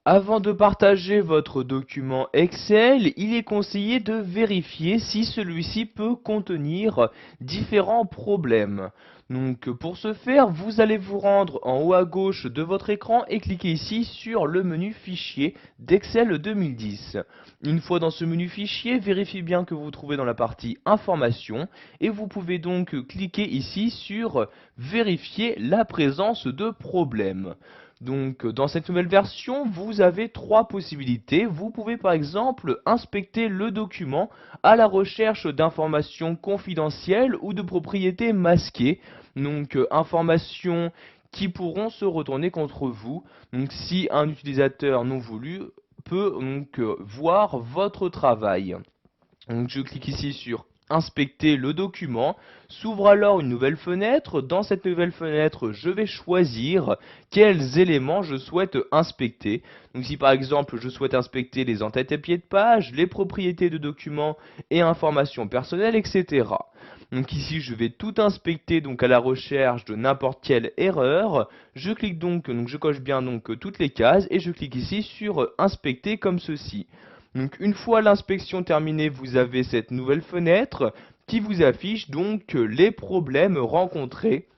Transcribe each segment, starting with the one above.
Avant de partager votre document Excel, il est conseillé de vérifier si celui-ci peut contenir différents problèmes. Donc pour ce faire, vous allez vous rendre en haut à gauche de votre écran et cliquer ici sur le menu Fichier d'Excel 2010. Une fois dans ce menu Fichier, vérifiez bien que vous vous trouvez dans la partie Informations et vous pouvez donc cliquer ici sur Vérifier la présence de problèmes. Donc, dans cette nouvelle version, vous avez trois possibilités. Vous pouvez par exemple inspecter le document à la recherche d'informations confidentielles ou de propriétés masquées. Donc, informations qui pourront se retourner contre vous. Donc, si un utilisateur non voulu peut donc voir votre travail. Donc je clique ici sur Inspecter le document. S'ouvre alors une nouvelle fenêtre. Dans cette nouvelle fenêtre, je vais choisir quels éléments je souhaite inspecter. Donc si par exemple je souhaite inspecter les entêtes et pieds de page, les propriétés de documents et informations personnelles, etc. Donc ici je vais tout inspecter donc à la recherche de n'importe quelle erreur. Je clique donc je coche bien donc toutes les cases et je clique ici sur Inspecter comme ceci. Donc une fois l'inspection terminée, vous avez cette nouvelle fenêtre qui vous affiche donc les problèmes rencontrés.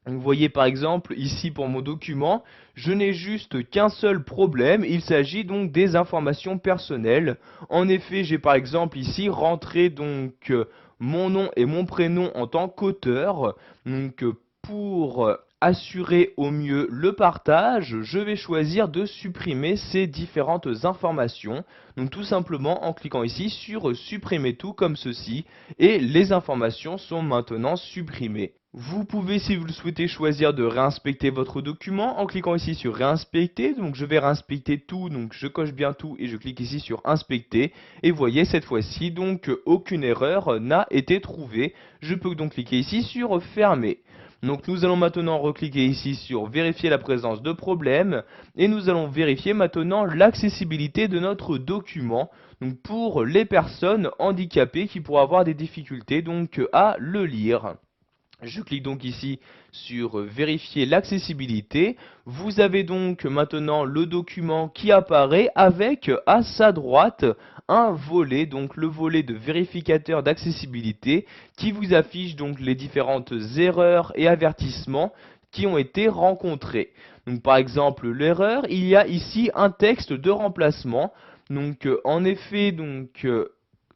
Vous voyez par exemple ici pour mon document, je n'ai juste qu'un seul problème, il s'agit donc des informations personnelles. En effet, j'ai par exemple ici rentré donc mon nom et mon prénom en tant qu'auteur. Donc pour assurer au mieux le partage, je vais choisir de supprimer ces différentes informations. Donc tout simplement en cliquant ici sur supprimer tout comme ceci et les informations sont maintenant supprimées. Vous pouvez, si vous le souhaitez, choisir de réinspecter votre document en cliquant ici sur réinspecter. Donc je vais réinspecter tout, donc je coche bien tout et je clique ici sur inspecter. Et voyez cette fois-ci donc aucune erreur n'a été trouvée. Je peux donc cliquer ici sur fermer. Donc nous allons maintenant recliquer ici sur vérifier la présence de problèmes et nous allons vérifier maintenant l'accessibilité de notre document donc pour les personnes handicapées qui pourraient avoir des difficultés donc à le lire. Je clique donc ici sur vérifier l'accessibilité. Vous avez donc maintenant le document qui apparaît avec à sa droite un volet, donc le volet de vérificateur d'accessibilité qui vous affiche donc les différentes erreurs et avertissements qui ont été rencontrés. Donc par exemple l'erreur, il y a ici un texte de remplacement. Donc en effet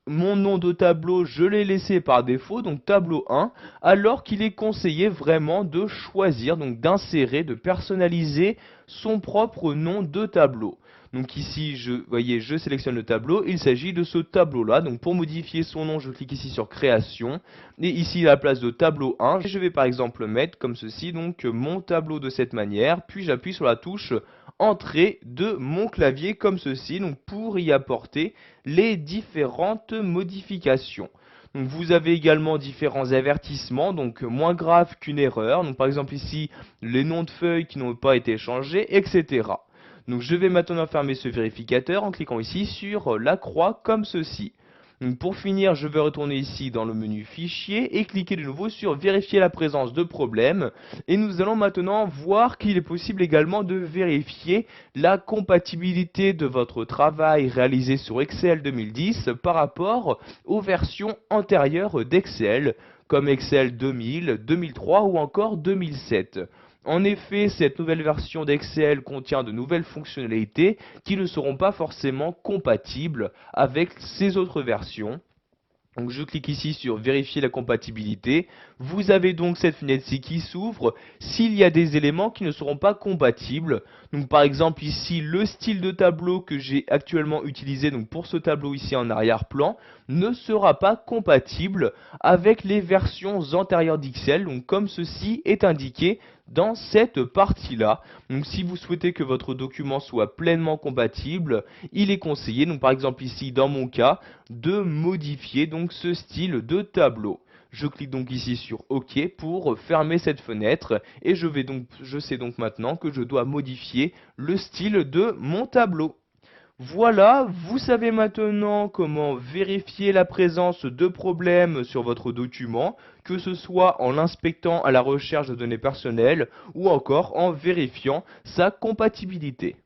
mon nom de tableau, je l'ai laissé par défaut, donc tableau 1, alors qu'il est conseillé vraiment de choisir, donc d'insérer, de personnaliser son propre nom de tableau. Donc ici, voyez, je sélectionne le tableau, il s'agit de ce tableau-là. Donc pour modifier son nom, je clique ici sur création, et ici à la place de tableau 1, je vais par exemple mettre comme ceci, donc mon tableau de cette manière, puis j'appuie sur la touche entrée de mon clavier comme ceci, donc pour y apporter les différentes modifications. Donc vous avez également différents avertissements, donc moins graves qu'une erreur. Donc par exemple ici, les noms de feuilles qui n'ont pas été changés, etc. Donc je vais maintenant fermer ce vérificateur en cliquant ici sur la croix comme ceci. Donc pour finir, je vais retourner ici dans le menu Fichier et cliquer de nouveau sur Vérifier la présence de problèmes. Et nous allons maintenant voir qu'il est possible également de vérifier la compatibilité de votre travail réalisé sur Excel 2010 par rapport aux versions antérieures d'Excel, comme Excel 2000, 2003 ou encore 2007. En effet, cette nouvelle version d'Excel contient de nouvelles fonctionnalités qui ne seront pas forcément compatibles avec ces autres versions. Donc je clique ici sur vérifier la compatibilité. Vous avez donc cette fenêtre-ci qui s'ouvre s'il y a des éléments qui ne seront pas compatibles. Donc par exemple ici le style de tableau que j'ai actuellement utilisé donc pour ce tableau ici en arrière-plan ne sera pas compatible avec les versions antérieures d'Excel. Donc comme ceci est indiqué dans cette partie-là. Donc si vous souhaitez que votre document soit pleinement compatible, il est conseillé, donc par exemple ici dans mon cas, de modifier donc ce style de tableau. Je clique donc ici sur OK pour fermer cette fenêtre et je sais donc maintenant que je dois modifier le style de mon tableau. Voilà, vous savez maintenant comment vérifier la présence de problèmes sur votre document, que ce soit en l'inspectant à la recherche de données personnelles ou encore en vérifiant sa compatibilité.